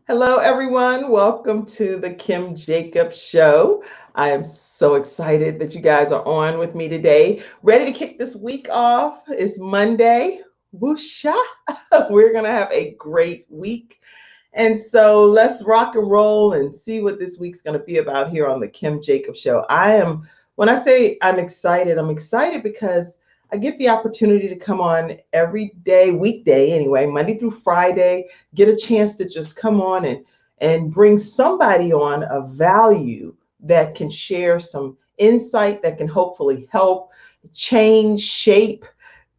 Hello, everyone. Welcome to the Kim Jacobs Show. I am so excited that you guys are on with me today. Ready to kick this week off. It's Monday. Woosha. We're going to have a great week. And so let's rock and roll and see what this week's going to be about here on the Kim Jacobs Show. When I say I'm excited because I get the opportunity to come on every day, weekday anyway, Monday through Friday, get a chance to just come on and bring somebody on of value that can share some insight that can hopefully help change, shape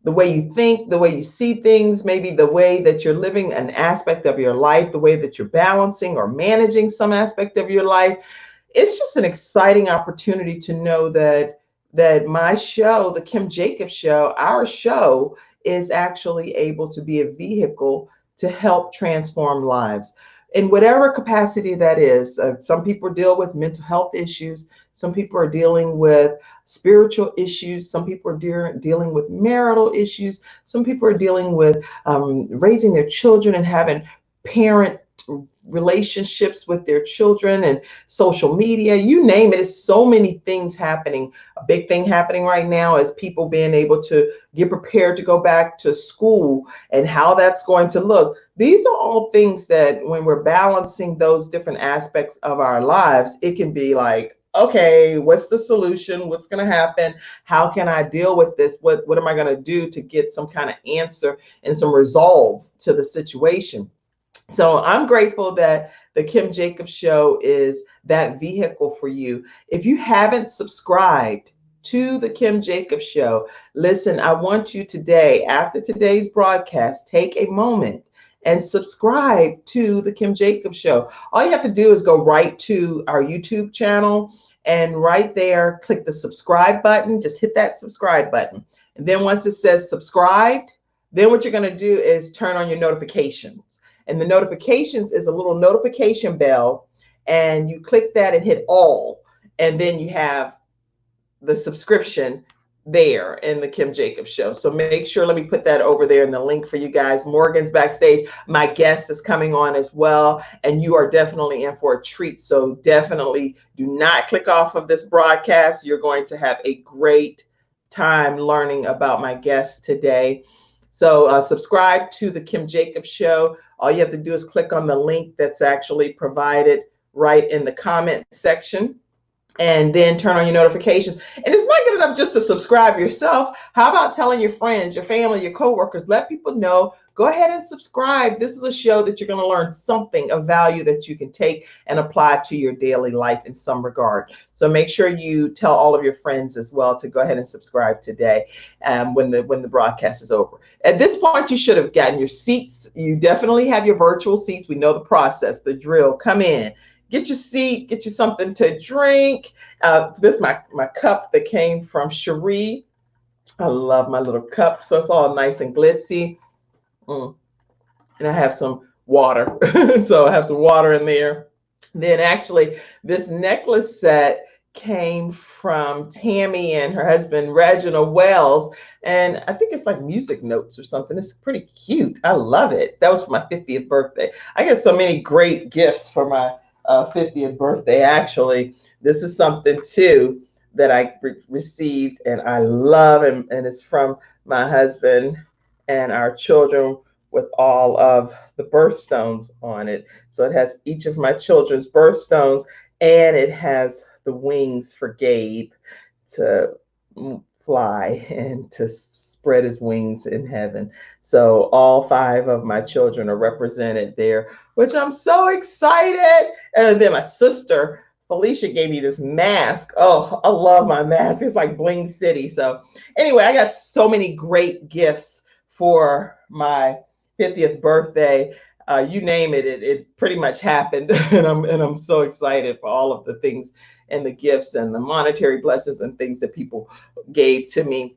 the way you think, the way you see things, maybe the way that you're living an aspect of your life, the way that you're balancing or managing some aspect of your life. It's just an exciting opportunity to know that my show, the Kim Jacobs Show, our show is actually able to be a vehicle to help transform lives in whatever capacity that is. Some people deal with mental health issues. Some people are dealing with spiritual issues. Some people are dealing with marital issues. Some people are dealing with raising their children and having parent relationships with their children and social media, you name it. It's so many things happening. A big thing happening right now is people being able to get prepared to go back to school and how that's going to look. These are all things that when we're balancing those different aspects of our lives, it can be like, okay, what's the solution? What's going to happen? How can I deal with this? What am I going to do to get some kind of answer and some resolve to the situation? So I'm grateful that the Kim Jacobs Show is that vehicle for you. If you haven't subscribed to the Kim Jacobs Show, listen, I want you today, after today's broadcast, take a moment and subscribe to the Kim Jacobs Show. All you have to do is go right to our YouTube channel and right there, click the subscribe button. Just hit that subscribe button. And then once it says subscribed, then what you're going to do is turn on your notifications. And the notifications is a little notification bell, and you click that and hit all, and then you have the subscription there in the Kim Jacobs Show. So make sure, let me put that over there in the link for you guys. Morgan's backstage. My guest is coming on as well, and you are definitely in for a treat. So definitely do not click off of this broadcast. You're going to have a great time learning about my guest today. So subscribe to the Kim Jacobs Show. All you have to do is click on the link that's actually provided right in the comment section, and then turn on your notifications. And it's not good enough just to subscribe yourself. How about telling your friends, your family, your coworkers? Let people know. Go ahead and subscribe. This is a show that you're going to learn something of value that you can take and apply to your daily life in some regard. So make sure you tell all of your friends as well to go ahead and subscribe today when the broadcast is over. At this point, you should have gotten your seats. You definitely have your virtual seats. We know the process, the drill. Come in. Get your seat, get you something to drink. This is my cup that came from Cherie. I love my little cup. So it's all nice and glitzy. And I have some water. So I have some water in there. Then actually, this necklace set came from Tammy and her husband, Reginald Wells. And I think it's like music notes or something. It's pretty cute. I love it. That was for my 50th birthday. I get so many great gifts for my 50th birthday. Actually, this is something too that I received and I love, and it's from my husband and our children with all of the birthstones on it. So it has each of my children's birthstones, and it has the wings for Gabe to fly and to spread his wings in heaven. So all 5 of my children are represented there, which I'm so excited. And then my sister, Felicia, gave me this mask. Oh, I love my mask. It's like Bling City. So anyway, I got so many great gifts for my 50th birthday. You name it, it pretty much happened. And I'm so excited for all of the things and the gifts and the monetary blessings and things that people gave to me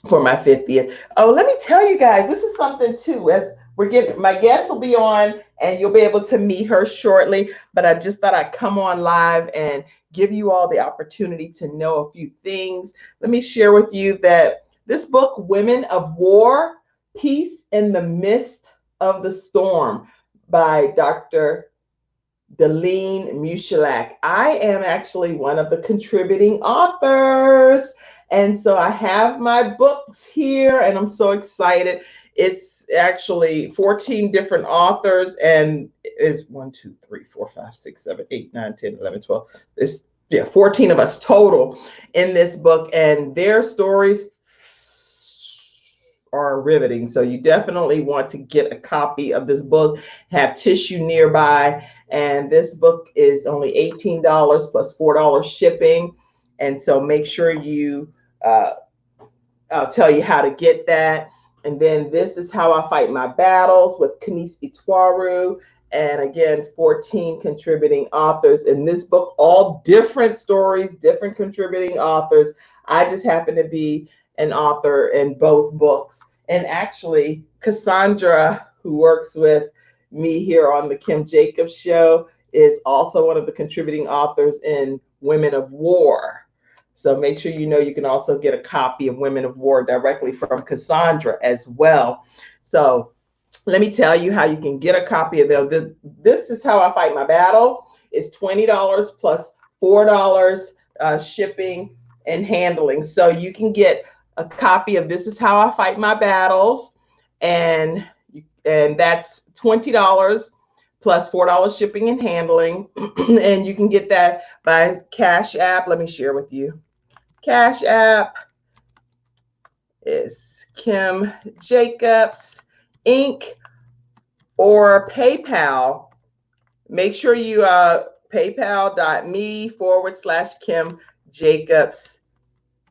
for my 50th. Oh, let me tell you guys, this is something too. As we're getting, my guest will be on and you'll be able to meet her shortly. But I just thought I'd come on live and give you all the opportunity to know a few things. Let me share with you that this book, Women of War, Peace in the Midst of the Storm, by Dr. Deline Mushalak. I am actually one of the contributing authors. And so I have my books here and I'm so excited. It's actually 14 different authors and it's 1, 2, 3, 4, 5, 6, 7, 8, 9, 10, 11, 12. It's 14 of us total in this book, and their stories are riveting. So you definitely want to get a copy of this book, have tissue nearby. And this book is only $18 plus $4 shipping. And so make sure you, I'll tell you how to get that. And then This Is How I Fight My Battles with Kanice Itwaru. And again, 14 contributing authors in this book, all different stories, different contributing authors. I just happen to be an author in both books. And actually, Cassandra, who works with me here on the Kim Jacobs Show, is also one of the contributing authors in Women of War. So make sure you know you can also get a copy of Women of War directly from Cassandra as well. So let me tell you how you can get a copy of them. This Is How I Fight My Battle. It's $20 plus $4 shipping and handling. So you can get a copy of This Is How I Fight My Battles, and that's $20 plus $4 shipping and handling. And you can get that by Cash App. Let me share with you. Cash App is Kim Jacobs Inc. or PayPal. Make sure you paypal.me/Kim Jacobs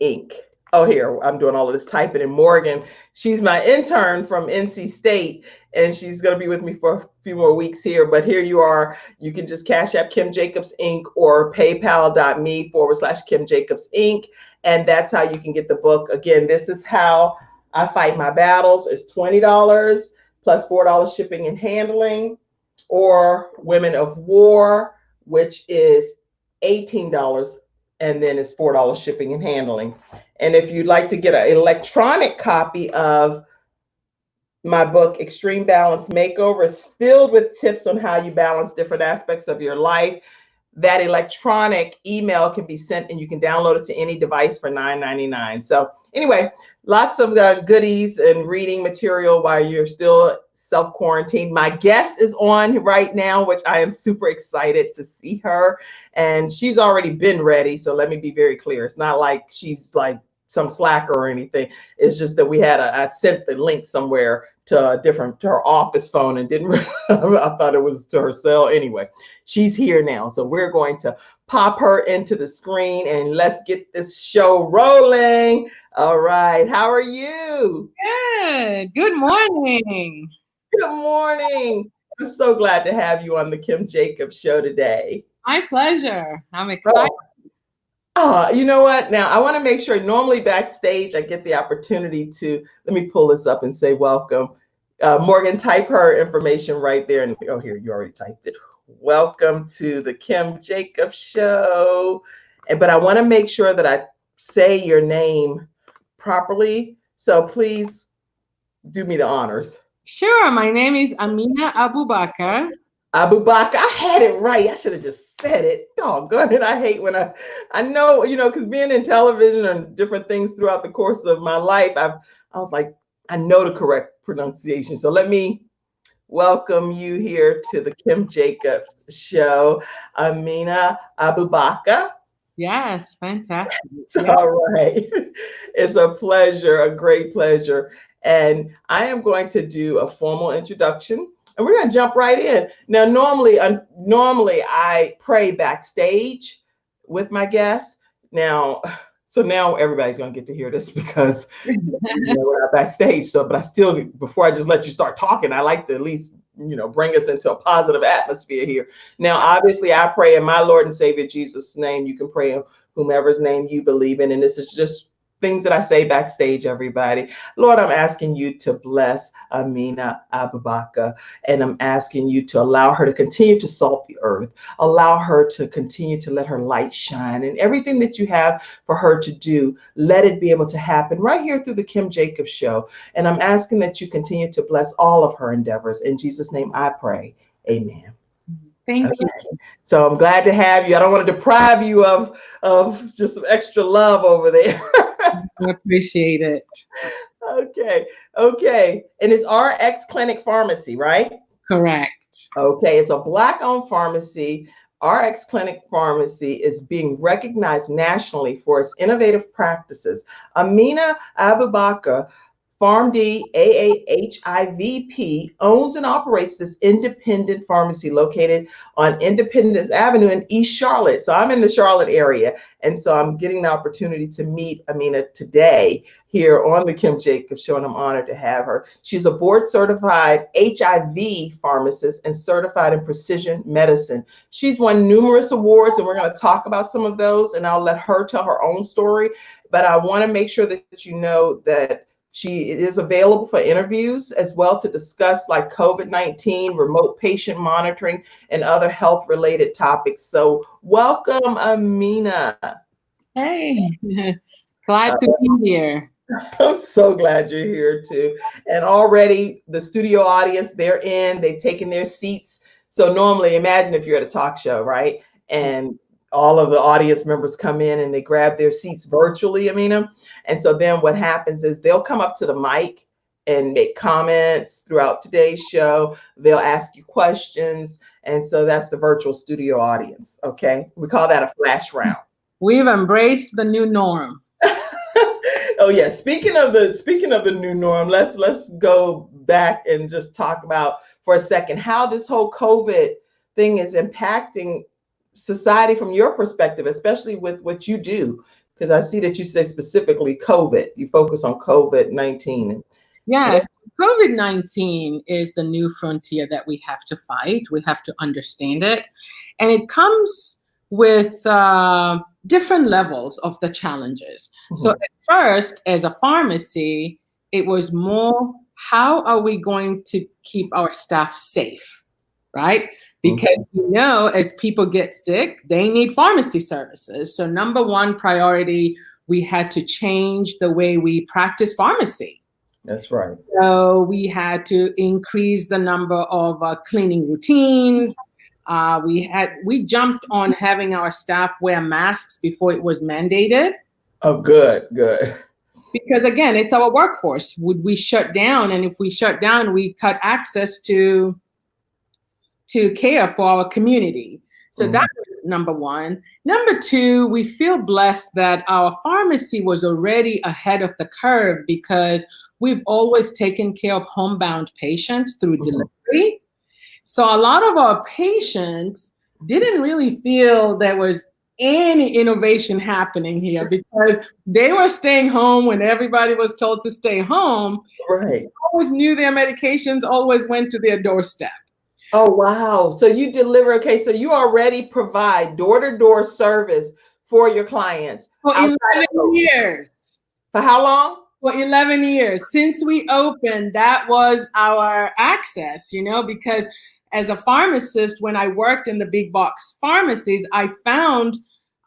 Inc. Oh, here, I'm doing all of this typing. And Morgan, she's my intern from NC State, and she's going to be with me for a few more weeks here. But here you are. You can just Cash App Kim Jacobs Inc. or paypal.me/Kim Jacobs Inc. And that's how you can get the book. Again, This Is How I Fight My Battles. It's $20 plus $4 shipping and handling, or Women of War, which is $18, and then it's $4 shipping and handling. And if you'd like to get an electronic copy of my book, Extreme Balance Makeover, is filled with tips on how you balance different aspects of your life. That electronic email can be sent and you can download it to any device for $9.99. So anyway, lots of goodies and reading material while you're still self-quarantined. My guest is on right now, which I am super excited to see her. And she's already been ready. So let me be very clear. It's not like she's like some slacker or anything. It's just that I sent the link somewhere to her office phone and didn't I thought it was to her cell. Anyway, she's here now. So we're going to pop her into the screen and let's get this show rolling. All right. How are you? Good. Good morning. Good morning. I'm so glad to have you on the Kim Jacobs Show today. My pleasure. I'm excited. You know what? Now, I want to make sure, normally backstage, I get the opportunity to, let me pull this up and say welcome. Morgan, type her information right there. And oh, here, you already typed it. Welcome to the Kim Jacobs Show. But I want to make sure that I say your name properly. So please do me the honors. Sure. My name is Amina Abubakar. Abubakar, I had it right. I should have just said it. Doggone it. I hate when I know, because being in television and different things throughout the course of my life, I was like, I know the correct pronunciation. So let me welcome you here to the Kim Jacobs Show, Amina Abubakar. Yes, fantastic. All right. It's a pleasure, a great pleasure. And I am going to do a formal introduction. And we're going to jump right in. Now, normally I pray backstage with my guests. Now everybody's going to get to hear this because we're not backstage. So, but I still, before I just let you start talking, I like to at least, bring us into a positive atmosphere here. Now, obviously, I pray in my Lord and Savior Jesus' name. You can pray in whomever's name you believe in. And this is just things that I say backstage, everybody. Lord, I'm asking you to bless Amina Abubakar, and I'm asking you to allow her to continue to salt the earth, allow her to continue to let her light shine, and everything that you have for her to do, let it be able to happen right here through the Kim Jacobs Show. And I'm asking that you continue to bless all of her endeavors. In Jesus' name I pray. Amen. Thank you. So I'm glad to have you. I don't want to deprive you of just some extra love over there. I appreciate it. Okay. Okay. And it's RX Clinic Pharmacy, right? Correct. Okay. It's a Black-owned pharmacy. RX Clinic Pharmacy is being recognized nationally for its innovative practices. Amina Abubakar, PharmD AAHIVP, owns and operates this independent pharmacy located on Independence Avenue in East Charlotte. So I'm in the Charlotte area. And so I'm getting the opportunity to meet Amina today here on the Kim Jacobs Show, and I'm honored to have her. She's a board certified HIV pharmacist and certified in precision medicine. She's won numerous awards, and we're going to talk about some of those, and I'll let her tell her own story. But I want to make sure that you know that she is available for interviews as well to discuss like COVID-19, remote patient monitoring, and other health related topics. So welcome, Amina. Hey, glad to be here. I'm so glad you're here too. And already the studio audience, they've taken their seats. So normally imagine if you're at a talk show, right? And all of the audience members come in and they grab their seats virtually, Amina. And so then what happens is they'll come up to the mic and make comments throughout today's show. They'll ask you questions. And so that's the virtual studio audience. Okay. We call that a flash round. We've embraced the new norm. Oh yeah. Speaking of the new norm, let's go back and just talk about for a second how this whole COVID thing is impacting society from your perspective, especially with what you do. Because I see that you say specifically COVID. You focus on COVID-19. Yes, COVID-19 is the new frontier that we have to fight. We have to understand it. And it comes with different levels of the challenges. So at first, as a pharmacy, it was more, how are we going to keep our staff safe, right? Because as people get sick, they need pharmacy services. So number one priority, we had to change the way we practice pharmacy. That's right. So we had to increase the number of cleaning routines. We jumped on having our staff wear masks before it was mandated. Oh, good. Because again, it's our workforce. Would we shut down? And if we shut down, we cut access to care for our community. So that was number one. Number two, we feel blessed that our pharmacy was already ahead of the curve because we've always taken care of homebound patients through delivery. So a lot of our patients didn't really feel there was any innovation happening here because they were staying home when everybody was told to stay home. Right. They always knew their medications always went to their doorstep. Oh, wow. So you deliver, okay, so you already provide door-to-door service for your clients. For 11 years. For how long? For 11 years. Since we opened, that was our access, because as a pharmacist, when I worked in the big box pharmacies, I found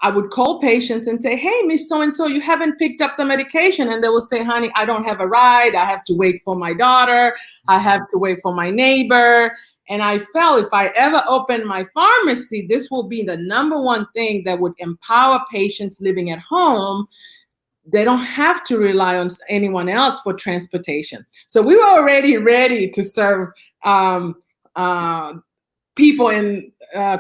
I would call patients and say, hey, Miss So-and-so, you haven't picked up the medication. And they will say, honey, I don't have a ride. I have to wait for my daughter. I have to wait for my neighbor. And I felt if I ever open my pharmacy, this will be the number one thing that would empower patients living at home. They don't have to rely on anyone else for transportation. So we were already ready to serve people in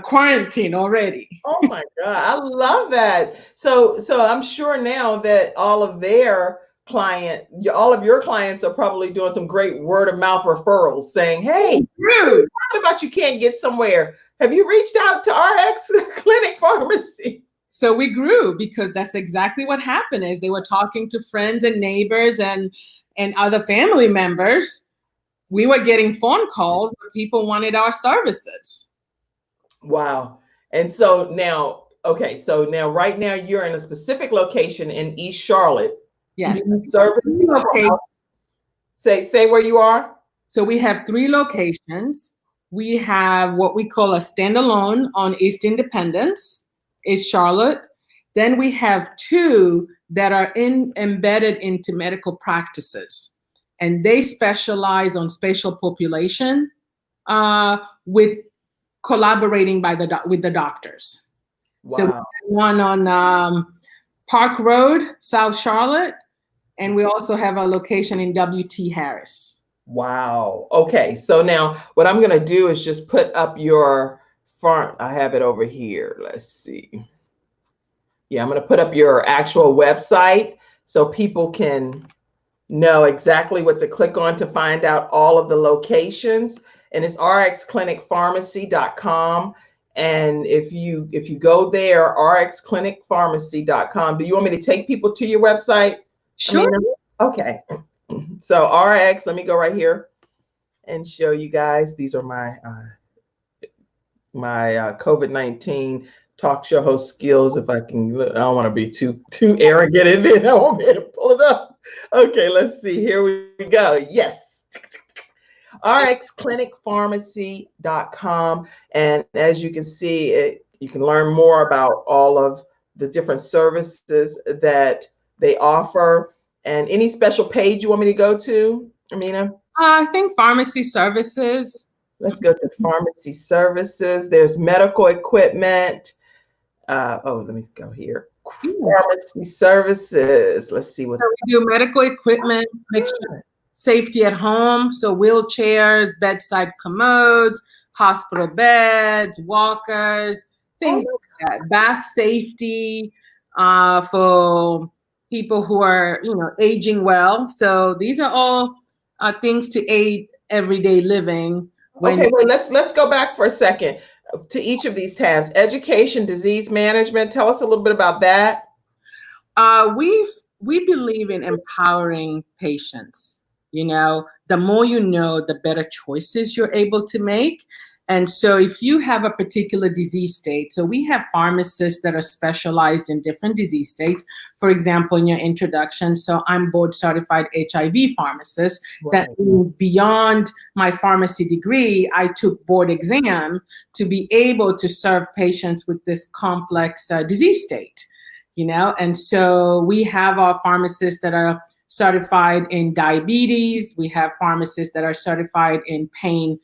quarantine already. Oh my God, I love that. So I'm sure now that all of your clients are probably doing some great word of mouth referrals saying, hey, what about you can't get somewhere? Have you reached out to RX Clinic Pharmacy? So we grew because that's exactly what happened is they were talking to friends and neighbors and other family members. We were getting phone calls where people wanted our services. Wow. And so now, right now you're in a specific location in East Charlotte. Yes. Say where you are. So we have 3 locations. We have what we call a standalone on East Independence, East Charlotte. Then we have 2 that are embedded into medical practices. And they specialize on spatial population with collaborating with the doctors. So we Wow. have one on Park Road, South Charlotte, and we also have a location in W.T. Harris. Wow. Okay. So now what I'm going to do is just put up your farm. I have it over here. Let's see. Yeah, I'm going to put up your actual website so people can know exactly what to click on to find out all of the locations. And it's rxclinicpharmacy.com. And if you go there, rxclinicpharmacy.com. Do you want me to take people to your website? Sure. Okay. So RX, let me go right here and show you guys. These are my COVID-19 talk show host skills. If I can, I don't want to be too arrogant in it. I won't be able to pull it up. Okay, let's see. Here we go. Yes. rxclinicpharmacy.com. And as you can see, you can learn more about all of the different services that they offer. And any special page you want me to go to, Amina? I think pharmacy services. Let's go to pharmacy services. There's medical equipment. Let me go here. Pharmacy services. Let's see what. So we do medical equipment, make sure safety at home. So wheelchairs, bedside commodes, hospital beds, walkers, things like that. Bath safety for people who are, aging well. So these are all things to aid everyday living. Okay, wait, let's go back for a second to each of these tabs. Education, disease management. Tell us a little bit about that. We believe in empowering patients. The more you know, the better choices you're able to make. And so if you have a particular disease state, so we have pharmacists that are specialized in different disease states. For example, in your introduction, so I'm board certified HIV pharmacist. Right. That means beyond my pharmacy degree, I took board exam to be able to serve patients with this complex disease state, and so we have our pharmacists that are certified in diabetes. We have pharmacists that are certified in pain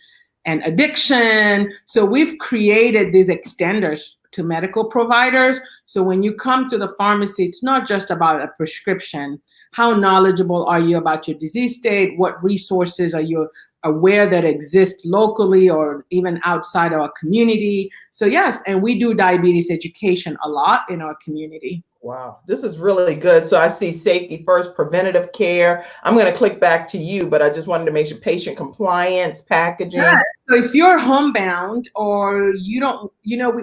and addiction. So we've created these extenders to medical providers. So when you come to the pharmacy, it's not just about a prescription. How knowledgeable are you about your disease state? What resources are you aware that exist locally or even outside our community? So yes, and we do diabetes education a lot in our community. Wow, this is really good. So I see safety first, preventative care. I'm going to click back to you, but I just wanted to make sure patient compliance, packaging. Yeah. So if you're homebound or you don't,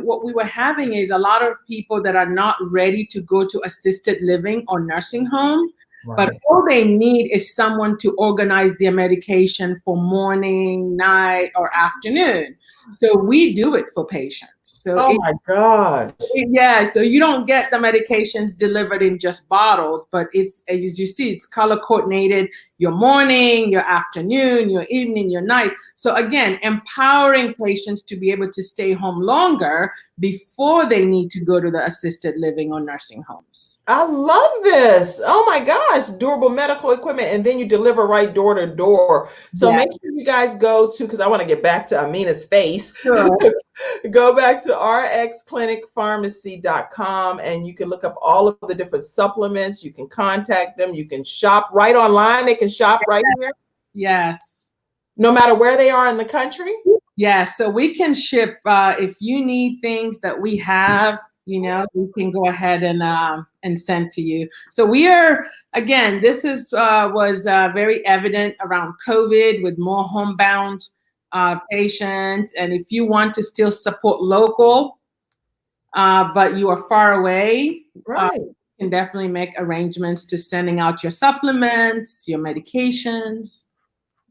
what we were having is a lot of people that are not ready to go to assisted living or nursing home, right. But all they need is someone to organize their medication for morning, night, or afternoon. So we do it for patients. So my gosh. Yeah, so you don't get the medications delivered in just bottles, but it's, as you see, it's color coordinated, your morning, your afternoon, your evening, your night. So again, empowering patients to be able to stay home longer before they need to go to the assisted living or nursing homes. I love this. Oh my gosh, durable medical equipment. And then you deliver right door to door. So make sure you guys go to, because I want to get back to Amina's face. Sure. Go back to rxclinicpharmacy.com and you can look up all of the different supplements. You can contact them. You can shop right online. They can shop right here. Yes. No matter where they are in the country. Yes. So we can ship if you need things that we have. We can go ahead and send to you. So we are, again, this was very evident around COVID with more homebound patients. And if you want to still support local, but you are far away, right. You can definitely make arrangements to sending out your supplements, your medications.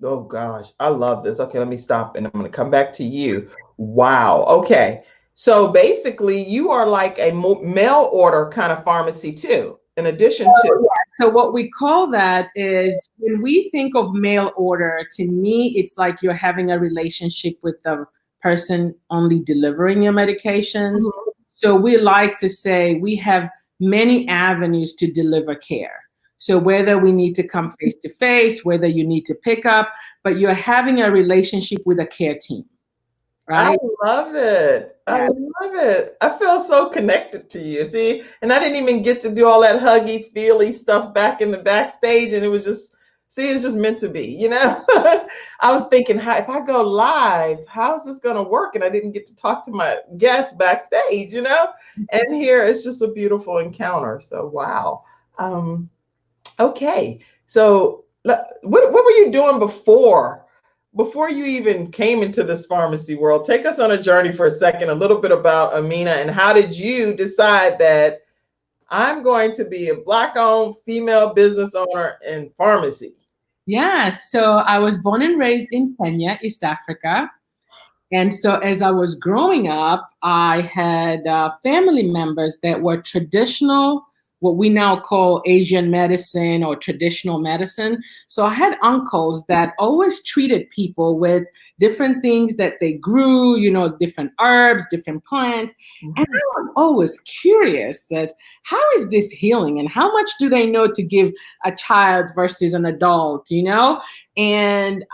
Oh gosh, I love this. Okay, let me stop and I'm going to come back to you. Wow. Okay. So basically, you are like a mail order kind of pharmacy too, in addition to. Yeah. So what we call that is when we think of mail order, to me, it's like you're having a relationship with the person only delivering your medications. Mm-hmm. So we like to say we have many avenues to deliver care. So whether we need to come face to face, whether you need to pick up, but you're having a relationship with a care team. I right? love it. I Yeah. love it. I feel so connected to you. See, and I didn't even get to do all that huggy, feely stuff back in the backstage, and it was just, see, it's just meant to be, you know. I was thinking, how, if I go live, how is this going to work? And I didn't get to talk to my guests backstage, you know. And here, it's just a beautiful encounter. So, wow. Um, Okay. So what were you doing before you even came into this pharmacy world? Take us on a journey for a second, a little bit about Amina, and how did you decide that I'm going to be a Black-owned female business owner in pharmacy? Yeah. So I was born and raised in Kenya, East Africa. And so as I was growing up, I had family members that were traditional, what we now call Asian medicine or traditional medicine. So I had uncles that always treated people with different things that they grew, you know, different herbs, different plants. And Mhm. I was always curious that how is this healing and how much do they know to give a child versus an adult, you know? And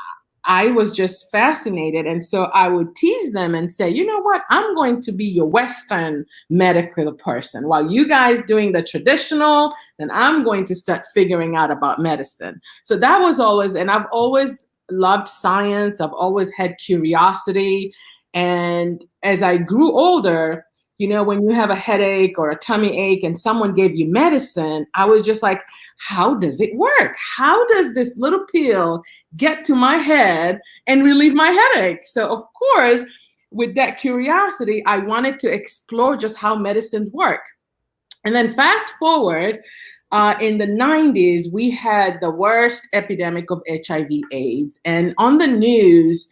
I was just fascinated. And so I would tease them and say, you know what? I'm going to be your Western medical person. While you guys doing the traditional, then I'm going to start figuring out about medicine. So that was always, and I've always loved science. I've always had curiosity. And as I grew older, you know, when you have a headache or a tummy ache and someone gave you medicine, I was just like, how does it work? How does this little pill get to my head and relieve my headache? So, of course, with that curiosity, I wanted to explore just how medicines work. And then fast forward, in the 90s, we had the worst epidemic of HIV/AIDS. And on the news,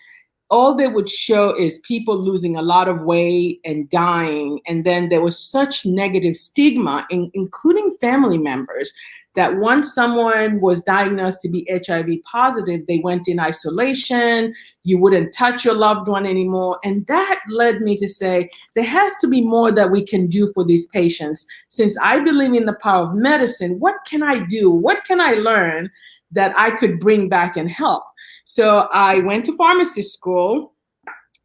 all they would show is people losing a lot of weight and dying. And then there was such negative stigma, including family members, that once someone was diagnosed to be HIV positive, they went in isolation. You wouldn't touch your loved one anymore. And that led me to say, there has to be more that we can do for these patients. Since I believe in the power of medicine, what can I do? What can I learn that I could bring back and help? So I went to pharmacy school.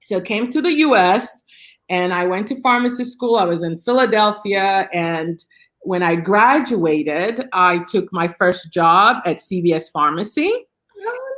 So came to the US and I went to pharmacy school. I was in Philadelphia. And when I graduated, I took my first job at CVS Pharmacy.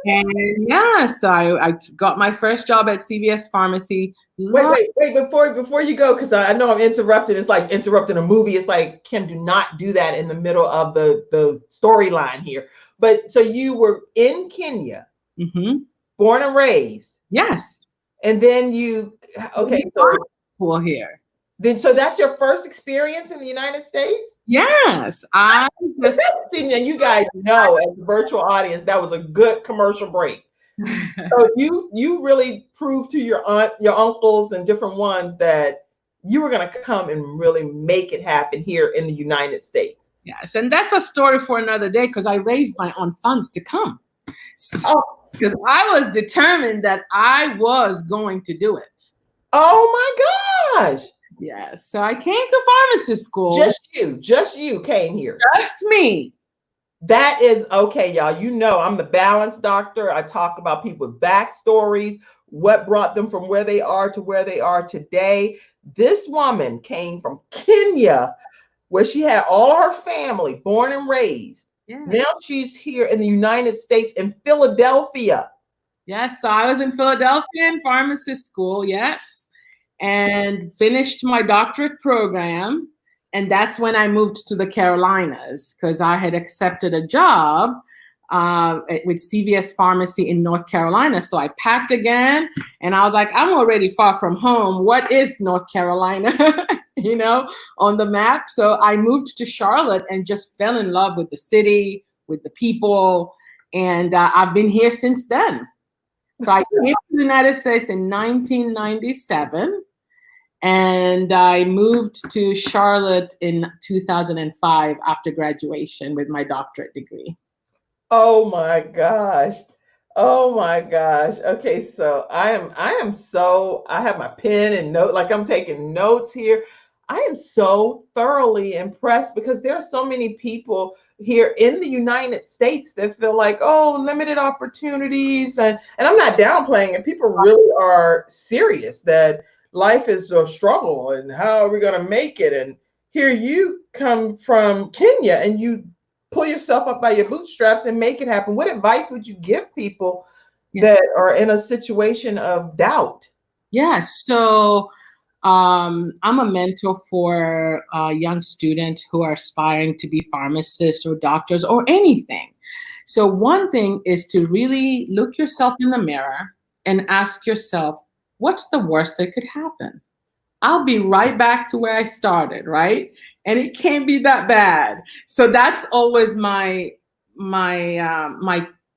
And yeah, so I got my first job at CVS Pharmacy. Wait, Love. wait, wait, before you go, because I know I'm interrupting. It's like interrupting a movie. It's like, Kim, do not do that in the middle of the storyline here. But so you were in Kenya, Mm-hmm. born and raised, Yes. and then you, okay, so School here. then so that's your first experience in the United States? Yes. I just See, and you guys know, as a virtual audience, that was a good commercial break. So you really proved to your aunt, your uncles, and different ones that you were going to come and really make it happen here in the United States. yes, and that's a story for another day because I raised my own funds to come. Oh, Because I was determined that I was going to do it. oh my gosh! Yes. So I came to pharmacy school. Just you came here. Just me. That is okay, y'all. You know, I'm the balanced doctor. I talk about people's backstories, what brought them from where they are to where they are today. This woman came from Kenya, where she had all her family born and raised. Yeah. Now she's here in the United States in Philadelphia. Yes. So I was in Philadelphia in pharmacy school. Yes. And finished my doctorate program. And that's when I moved to the Carolinas because I had accepted a job with CVS Pharmacy in North Carolina. So I packed again and I was like, I'm already far from home. What is North Carolina, you know, on the map? So I moved to Charlotte and just fell in love with the city, with the people. And I've been here since then. So I came to the United States in 1997. And I moved to Charlotte in 2005 after graduation with my doctorate degree. Oh my gosh. Oh my gosh. Okay, so I have my pen and note, like I'm taking notes here. I am so thoroughly impressed because there are so many people here in the United States that feel like, oh, limited opportunities. And I'm not downplaying it. People really are serious that life is a struggle and how are we going to make it? And here you come from Kenya and you pull yourself up by your bootstraps and make it happen. What advice would you give people Yeah. that are in a situation of doubt? Yeah. So I'm a mentor for young students who are aspiring to be pharmacists or doctors or anything. So one thing is to really look yourself in the mirror and ask yourself, what's the worst that could happen? I'll be right back to where I started, right? And it can't be that bad. So that's always my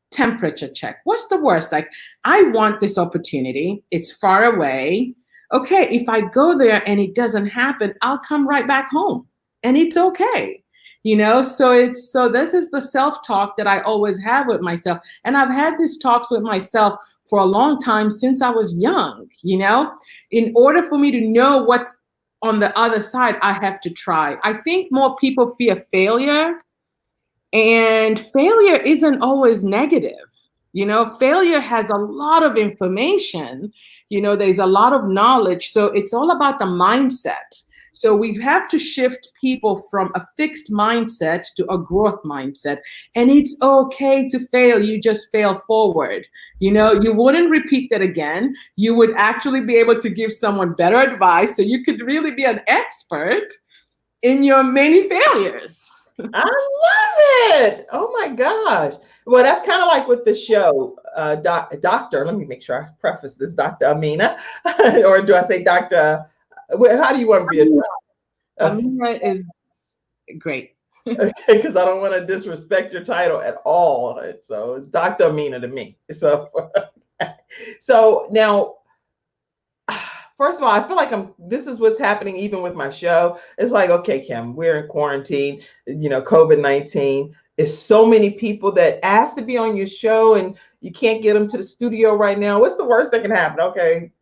temperature check. What's the worst? Like, I want this opportunity. It's far away. Okay, if I go there and it doesn't happen, I'll come right back home, and it's okay. So this is the self-talk that I always have with myself. And I've had these talks with myself for a long time since I was young. In order for me to know what's on the other side, I have to try. I think more people fear failure, and failure isn't always negative. Failure has a lot of information. There's a lot of knowledge. So it's all about the mindset. So we have to shift people from a fixed mindset to a growth mindset. And it's okay to fail. You just fail forward. You wouldn't repeat that again. You would actually be able to give someone better advice. So you could really be an expert in your many failures. I love it. Oh my gosh. Well, that's kind of like with the show, Doctor. Let me make sure I preface this, Dr. Amina, or do I say Doctor? How do you want to be addressed? Okay. Amina is great. Okay, because I don't want to disrespect your title at all. So it's Dr. Amina to me. So, so now, first of all, I feel like this is what's happening even with my show. It's like, okay, Kim, we're in quarantine, COVID-19. It's so many people that ask to be on your show and you can't get them to the studio right now. What's the worst that can happen? Okay,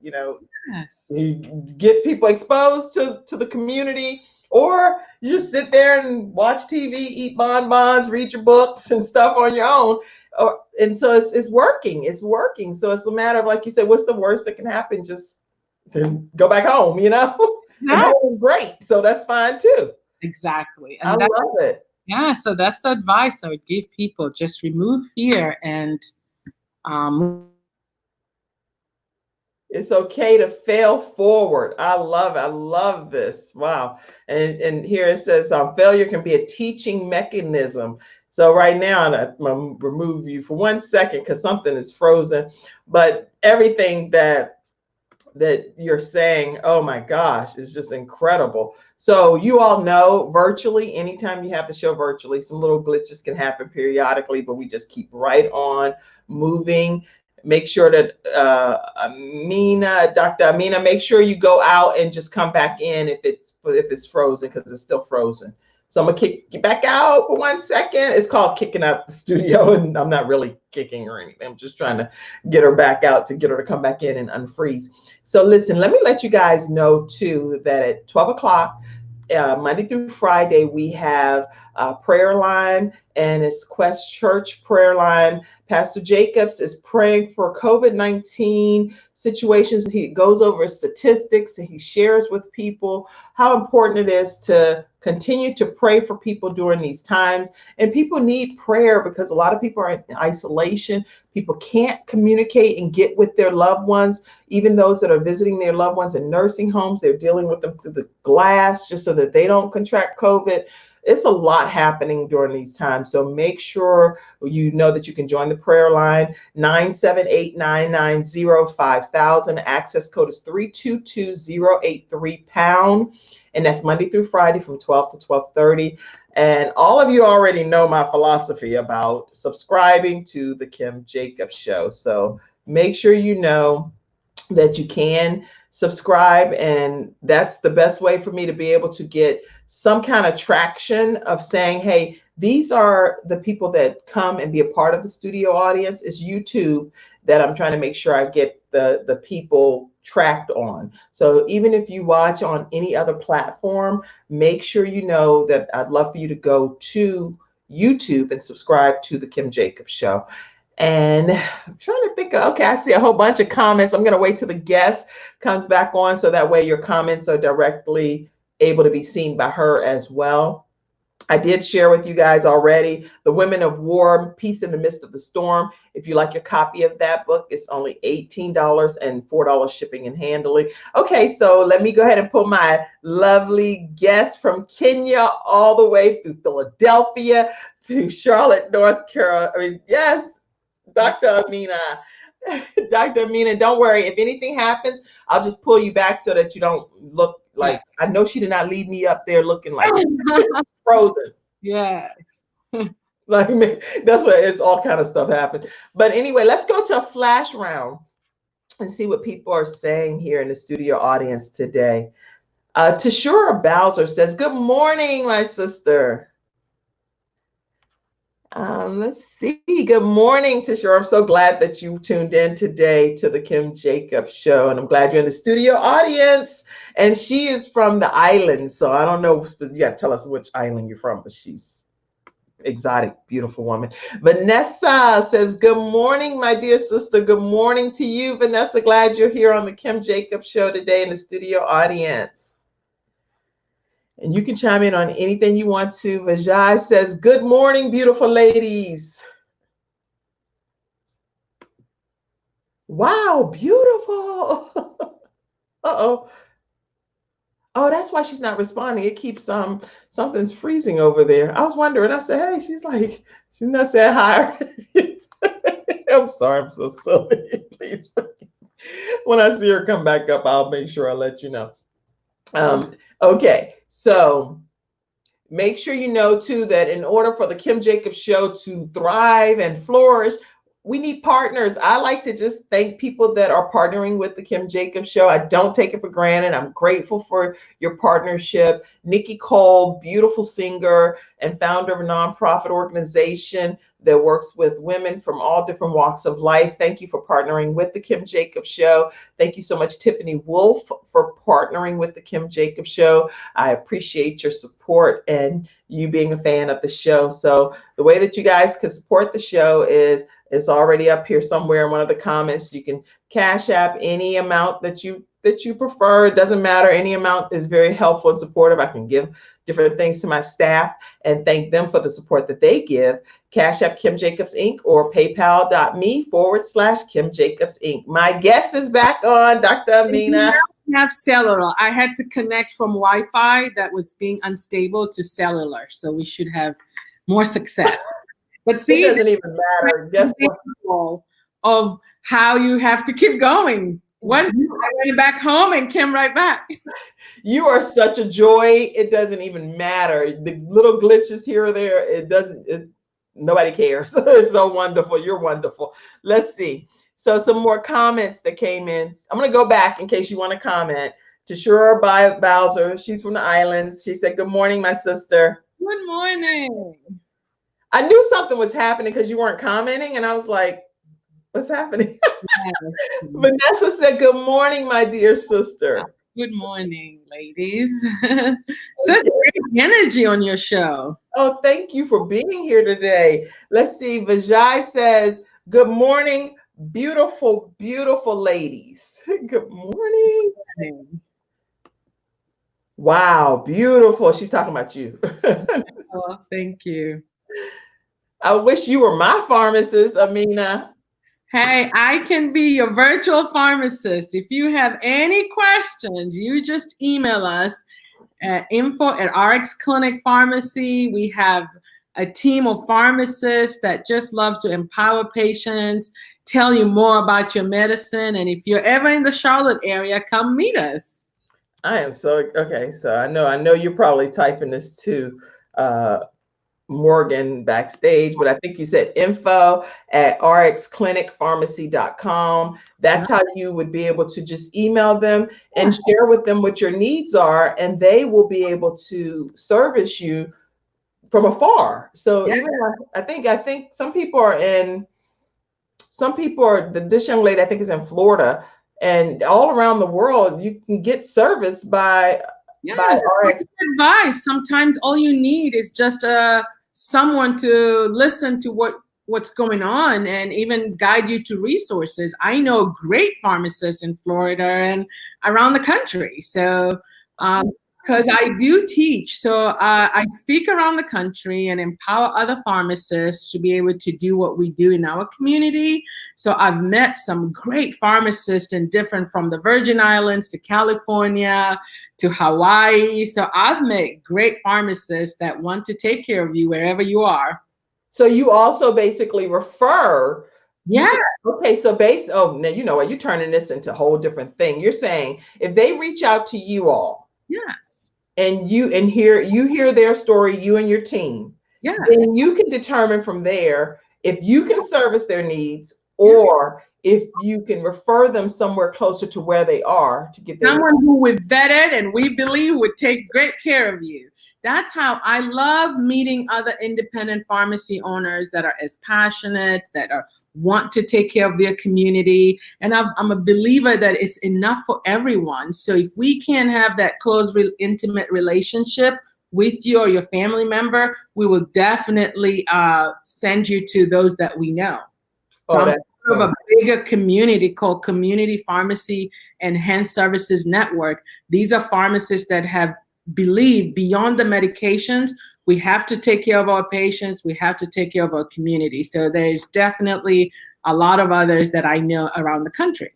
Yes. you get people exposed to the community, or you just sit there and watch TV, eat bonbons, read your books and stuff on your own. And so it's working. It's working. So it's a matter of, like you said, what's the worst that can happen? Just to go back home, and home is great. So that's fine too. Exactly. I And love it. yeah, so that's the advice I would give people. Just remove fear and It's okay to fail forward. I love it. I love this. Wow. And here it says failure can be a teaching mechanism. So right now, I'm going to remove you for 1 second because something is frozen. But everything that you're saying, oh my gosh, is just incredible. So you all know, virtually, anytime you have the show virtually, some little glitches can happen periodically, but we just keep right on moving. Make sure that Dr. Amina, make sure you go out and just come back in if it's frozen, because it's still frozen. So I'm gonna kick you back out for 1 second. It's called kicking out the studio, and I'm not really kicking or anything. I'm just trying to get her back out to get her to come back in and unfreeze. So listen, let me let you guys know too that at 12 o'clock, Monday through Friday, we have a prayer line, and it's Quest Church prayer line. Pastor Jacobs is praying for COVID-19 situations. He goes over statistics and he shares with people how important it is to continue to pray for people during these times. And people need prayer because a lot of people are in isolation. People can't communicate and get with their loved ones. Even those that are visiting their loved ones in nursing homes, they're dealing with them through the glass just so that they don't contract COVID. It's a lot happening during these times. So make sure you know that you can join the prayer line, 978-990-5000. Access code is 322083#. And that's Monday through Friday from 12 to 12:30. And all of you already know my philosophy about subscribing to the Kim Jacobs Show. So make sure you know that you can subscribe, and that's the best way for me to be able to get some kind of traction of saying, hey, these are the people that come and be a part of the studio audience. It's YouTube that I'm trying to make sure I get the people tracked on. So even if you watch on any other platform, make sure you know that I'd love for you to go to YouTube and subscribe to the Kim Jacobs Show. And I'm trying to think okay, I see a whole bunch of comments. I'm going to wait till the guest comes back on so that way your comments are directly able to be seen by her as well. I did share with you guys already the Women of War, Peace in the Midst of the Storm. If you like your copy of that book, it's only $18 and $4 shipping and handling. Okay, so let me go ahead and pull my lovely guest from Kenya all the way through Philadelphia, through Charlotte, North Carolina. I mean, yes, Dr. Amina. Dr. Amina, don't worry. If anything happens, I'll just pull you back so that you don't look like, I know she did not leave me up there looking like frozen. Yes. Like, that's what it's all kind of stuff happens. But anyway, let's go to a flash round and see what people are saying here in the studio audience today. Tashura Bowser says, good morning, my sister. Let's see. Good morning, Tashura. I'm so glad that you tuned in today to the Kim Jacobs Show, and I'm glad you're in the studio audience. And she is from the islands, so I don't know. You got to tell us which island you're from, but she's exotic, beautiful woman. Vanessa says, good morning, my dear sister. Good morning to you, Vanessa. Glad you're here on the Kim Jacobs Show today in the studio audience. And you can chime in on anything you want to. Vijay says, good morning, beautiful ladies. Wow, beautiful. Uh-oh. Oh, that's why she's not responding. It keeps something's freezing over there. I was wondering. I said, hey, she's not saying hi. I'm sorry, I'm so silly. Please forgive me. When I see her come back up, I'll make sure I let you know. Okay, so make sure you know too that in order for the Kim Jacobs Show to thrive and flourish, we need partners. I like to just thank people that are partnering with the Kim Jacobs Show. I don't take it for granted. I'm grateful for your partnership. Nikki Cole, beautiful singer and founder of a nonprofit organization that works with women from all different walks of life. Thank you for partnering with the Kim Jacobs Show. Thank you so much, Tiffany Wolf, for partnering with the Kim Jacobs Show. I appreciate your support and you being a fan of the show. So the way that you guys can support the show is it's already up here somewhere in one of the comments. You can Cash App any amount that you prefer. It doesn't matter. Any amount is very helpful and supportive. I can give different things to my staff and thank them for the support that they give. Cash App Kim Jacobs Inc. or paypal.me/Kim Jacobs Inc. My guest is back on, Dr. Amina. I have cellular. I had to connect from Wi-Fi that was being unstable to cellular. So we should have more success. But see, it doesn't even matter. Guess what? Of how you have to keep going. What? I went back home and came right back. You are such a joy. It doesn't even matter. The little glitches here or there, nobody cares. It's so wonderful. You're wonderful. Let's see. So some more comments that came in. I'm going to go back in case you want to comment. Tashura Bowser, she's from the islands. She said, good morning, my sister. Good morning. I knew something was happening because you weren't commenting, and I was like, what's happening? Yes. Vanessa said, good morning, my dear sister. Good morning, ladies. Such great energy on your show. Oh, thank you for being here today. Let's see. Vijay says, good morning, beautiful, beautiful ladies. Good morning. Wow, beautiful. She's talking about you. Oh, thank you. I wish you were my pharmacist, Amina. Hey, I can be your virtual pharmacist. If you have any questions, you just email us at info@RX Clinic Pharmacy. We have a team of pharmacists that just love to empower patients, tell you more about your medicine. And if you're ever in the Charlotte area, come meet us. I am so okay. So I know you're probably typing this too. Morgan backstage, but I think you said info@rxclinicpharmacy.com. That's how you would be able to just email them and share with them what your needs are, and they will be able to service you from afar. So even I think some people are this young lady I think is in Florida, And all around the world, you can get service by Yes, RX. advice. Sometimes all you need is just someone to listen to what's going on and even guide you to resources. I know great pharmacists in Florida and around the country. So, because I do teach, so I speak around the country and empower other pharmacists to be able to do what we do in our community. So I've met some great pharmacists in different, from the Virgin Islands to California to Hawaii. So I've met great pharmacists that want to take care of you wherever you are. So you also basically refer. Yeah. Okay, so now you know what, you're turning this into a whole different thing. You're saying if they reach out to you all, Yes. and you hear their story, you and your team, Yes. then you can determine from there if you can service their needs, or if you can refer them somewhere closer to where they are to get someone who we've vetted and we believe would take great care of you. That's how I love meeting other independent pharmacy owners that are as passionate, that want to take care of their community. And I'm a believer that it's enough for everyone. So if we can have that close, intimate relationship with you or your family member, we will definitely send you to those that we know. So I'm part of a bigger community called Community Pharmacy and Health Services Network. These are pharmacists that have believed beyond the medications, we have to take care of our patients, we have to take care of our community. So there's definitely a lot of others that I know around the country.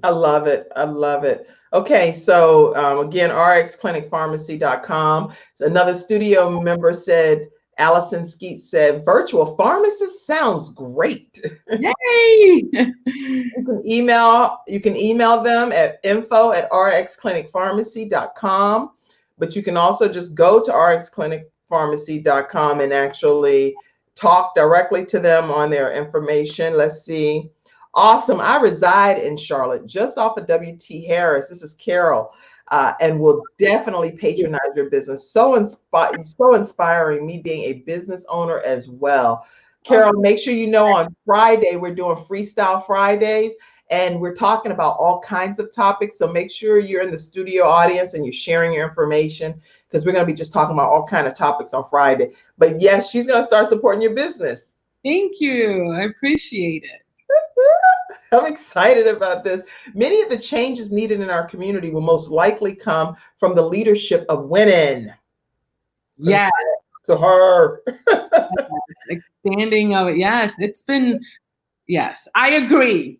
I love it. I love it. Okay, so again, rxclinicpharmacy.com. So another studio member said, Allison Skeet said, virtual pharmacist sounds great. Yay! You can email them at info@rxclinicpharmacy.com, but you can also just go to rxclinicpharmacy.com and actually talk directly to them on their information. Let's see. Awesome. I reside in Charlotte, just off of W.T. Harris. This is Carol. And will definitely patronize your business. So inspiring, me being a business owner as well. Carol, make sure you know on Friday, we're doing Freestyle Fridays, and we're talking about all kinds of topics. So make sure you're in the studio audience and you're sharing your information, because we're going to be just talking about all kinds of topics on Friday. But yes, she's going to start supporting your business. Thank you. I appreciate it. I'm excited about this. Many of the changes needed in our community will most likely come from the leadership of women. Yes. To her. Expanding of it. Yes, it's been, yes, I agree.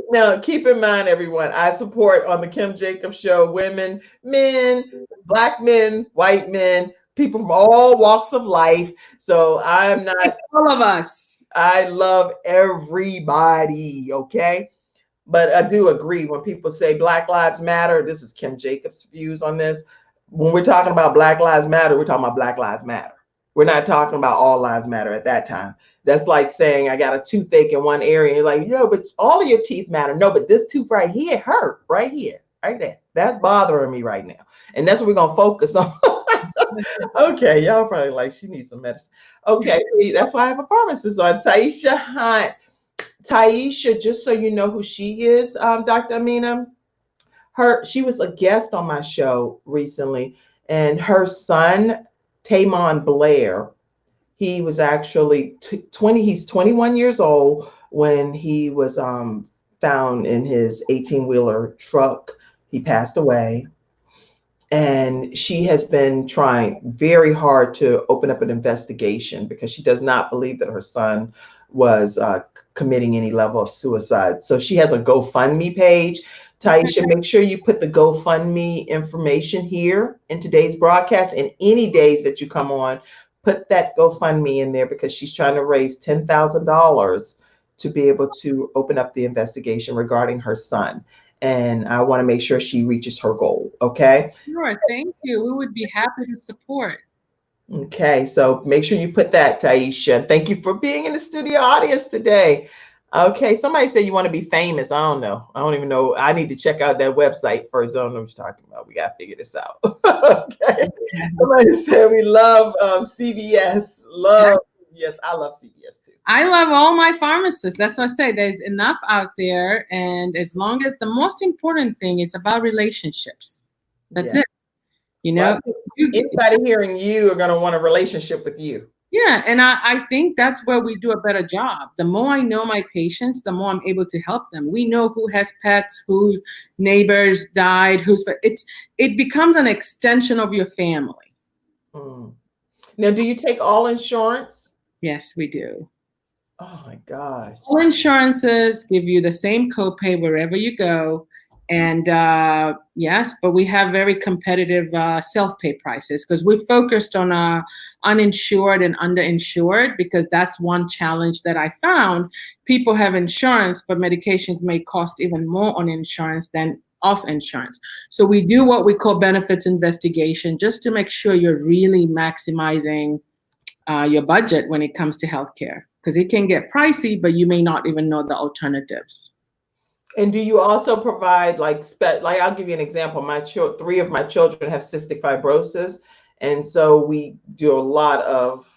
Now, keep in mind, everyone, I support on the Kim Jacobs Show women, men, Black men, white men, people from all walks of life. So I'm not. All of us. I love everybody, okay? But I do agree when people say Black Lives Matter. This is Kim Jacobs' views on this. When we're talking about Black Lives Matter, we're talking about Black Lives Matter. We're not talking about all lives matter at that time. That's like saying I got a toothache in one area. You're like, yo, but all of your teeth matter. No, but this tooth right here hurt, right here, right there. That's bothering me right now. And that's what we're going to focus on. Okay, y'all probably like, she needs some medicine. Okay, that's why I have a pharmacist on. Taesha Hunt. Taesha, just so you know who she is, Dr. Amina, she was a guest on my show recently, and her son, Tamon Blair, he was actually 20, he's 21 years old when he was found in his 18-wheeler truck. He passed away. And she has been trying very hard to open up an investigation because she does not believe that her son was committing any level of suicide. So she has a GoFundMe page. Taesha, make sure you put the GoFundMe information here in today's broadcast, and any days that you come on, put that GoFundMe in there, because she's trying to raise $10,000 to be able to open up the investigation regarding her son. And I want to make sure she reaches her goal. Okay. Sure. Thank you. We would be happy to support. Okay. So make sure you put that, Taesha. Thank you for being in the studio audience today. Okay. Somebody said you want to be famous. I don't know. I don't even know. I need to check out that website first. I don't know what you're talking about. We got to figure this out. Okay. Somebody said we love CVS. Love Yes, I love CVS too. I love all my pharmacists. That's what I say. There's enough out there. And as long as the most important thing, it's about relationships. That's Yeah. it. You Well, know, you, anybody hearing you are going to want a relationship with you. yeah. And I think that's where we do a better job. The more I know my patients, the more I'm able to help them. We know who has pets, who neighbors died, it becomes an extension of your family. Mm. Now, do you take all insurance? Yes, we do. Oh my gosh. All insurances give you the same copay wherever you go. And yes, but we have very competitive self-pay prices because we focused on uninsured and underinsured because that's one challenge that I found. People have insurance, but medications may cost even more on insurance than off insurance. So we do what we call benefits investigation just to make sure you're really maximizing your budget when it comes to healthcare because it can get pricey, but you may not even know the alternatives. And do you also provide like I'll give you an example. Three of my children have cystic fibrosis, and so we do a lot of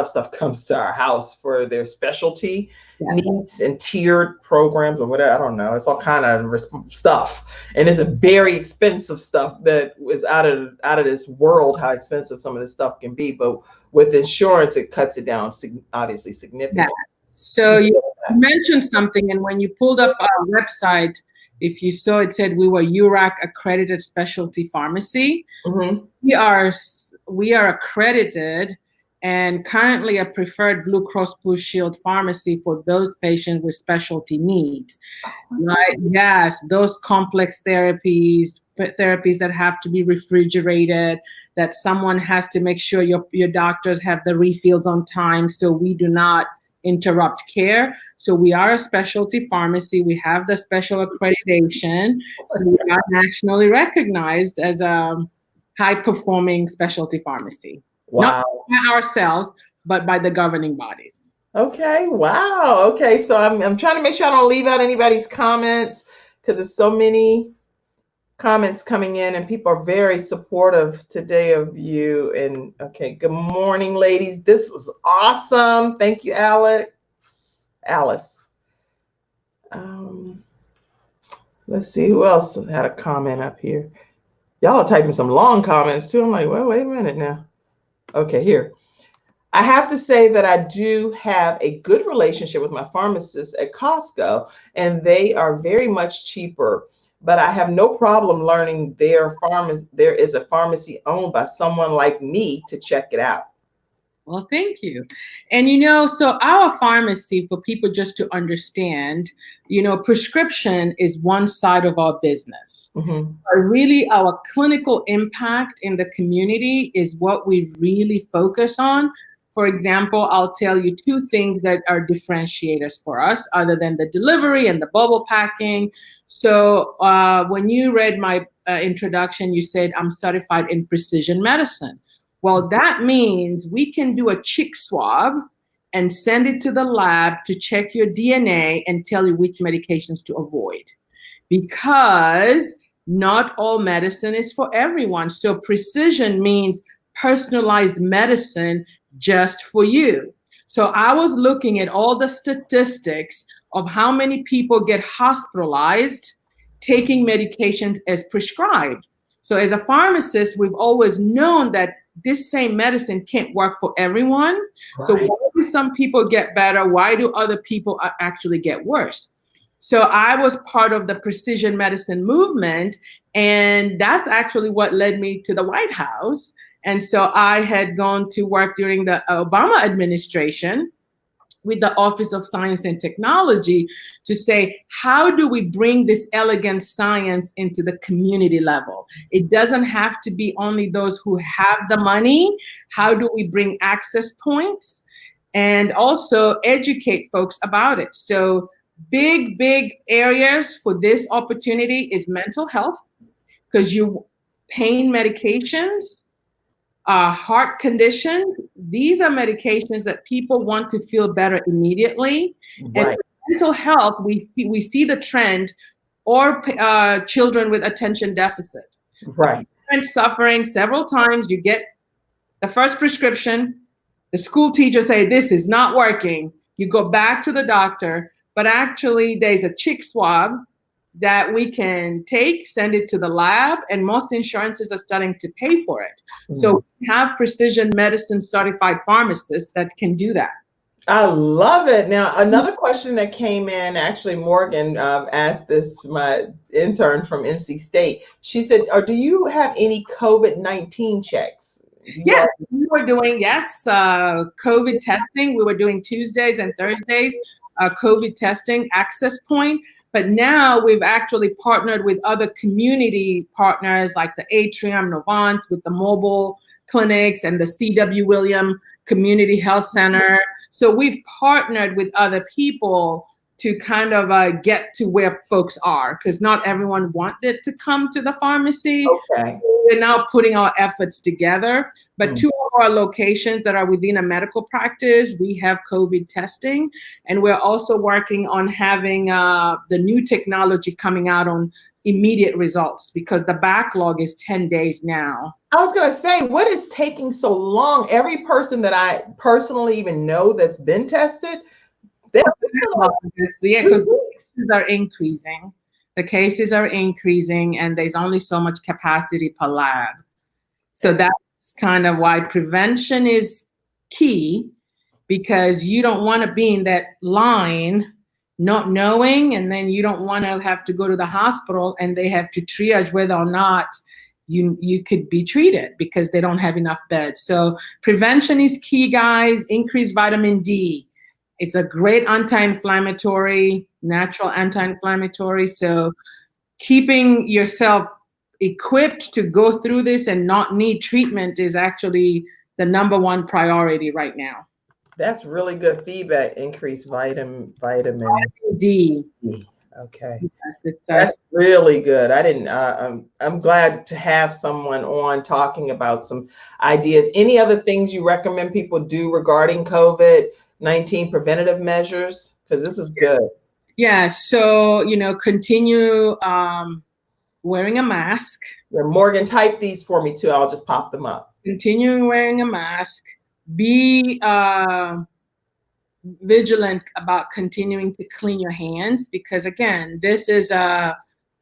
stuff comes to our house for their specialty Yeah. needs and tiered programs or whatever. I don't know. It's all kind of stuff, and it's a very expensive stuff that was out of this world. How expensive some of this stuff can be, but with insurance, it cuts it down obviously Yeah. significantly. So you mentioned something, and when you pulled up our website, if you saw it said we were URAC accredited specialty pharmacy. Mhm. We are accredited and currently a preferred Blue Cross Blue Shield pharmacy for those patients with specialty needs. Right? Yes, those complex therapies that have to be refrigerated, that someone has to make sure your doctors have the refills on time so we do not interrupt care. So we are a specialty pharmacy. We have the special accreditation. So we are nationally recognized as a high performing specialty pharmacy. Not Wow. by ourselves, but by the governing bodies. Okay. Wow. Okay. So I'm trying to make sure I don't leave out anybody's comments because there's so many comments coming in and people are very supportive today of you. And okay. Good morning, ladies. This is awesome. Thank you, Alice. Um, let's see who else had a comment up here. Y'all are typing some long comments too. I'm like, well, wait a minute now. Okay, here. I have to say that I do have a good relationship with my pharmacists at Costco, and they are very much cheaper. But I have no problem learning there is a pharmacy owned by someone like me to check it out. Well, thank you. And so our pharmacy, for people just to understand, prescription is one side of our business. Mm-hmm. But really, our clinical impact in the community is what we really focus on. For example, I'll tell you two things that are differentiators for us, other than the delivery and the bubble packing. So when you read my introduction, you said I'm certified in precision medicine. Well, that means we can do a chick swab and send it to the lab to check your DNA and tell you which medications to avoid. Because not all medicine is for everyone. So precision means personalized medicine just for you. So I was looking at all the statistics of how many people get hospitalized taking medications as prescribed. So as a pharmacist, we've always known that this same medicine can't work for everyone. Right. So why do some people get better? Why do other people actually get worse? So I was part of the precision medicine movement, and that's actually what led me to the White House. And so I had gone to work during the Obama administration with the Office of Science and Technology to say, how do we bring this elegant science into the community level? It doesn't have to be only those who have the money. How do we bring access points and also educate folks about it? So big areas for this opportunity is mental health, because pain medications, heart condition, these are medications that people want to feel better immediately. Right. And mental health, we see the trend, or children with attention deficit. Right. Suffering several times, you get the first prescription, The school teacher say, this is not working. You go back to the doctor, but actually there's a chick swab that we can take, send it to the lab, and most insurances are starting to pay for it. So we have precision medicine certified pharmacists that can do that. I love it. Now, another question that came in, actually, Morgan asked this, my intern from NC State. She said, do you have any COVID-19 checks? Yes, we were doing, COVID testing. We were doing Tuesdays and Thursdays, COVID testing access point. But now we've actually partnered with other community partners like the Atrium, Novant, with the mobile clinics and the C.W. William Community Health Center. So we've partnered with other people to kind of get to where folks are, because not everyone wanted to come to the pharmacy. Okay. So we're now putting our efforts together. But two of our locations that are within a medical practice, we have COVID testing. And we're also working on having the new technology coming out on immediate results, because the backlog is 10 days now. I was going to say, what is taking so long? Every person that I personally even know that's been tested, because the cases are increasing. The cases are increasing, and there's only so much capacity per lab. So that's kind of why prevention is key, because you don't want to be in that line not knowing, and then you don't want to have to go to the hospital and they have to triage whether or not you could be treated because they don't have enough beds. So prevention is key, guys. Increase vitamin D. It's a great anti-inflammatory, natural anti-inflammatory. So keeping yourself equipped to go through this and not need treatment is actually the number one priority right now. That's really good feedback. Increase vitamin D. Okay. Yes, that's really good. I'm glad to have someone on talking about some ideas. Any other things you recommend people do regarding COVID-19 preventative measures? Because this is good. Yeah. So, continue wearing a mask. Yeah, Morgan, type these for me too. I'll just pop them up. Continuing wearing a mask. Be vigilant about continuing to clean your hands, because again, this is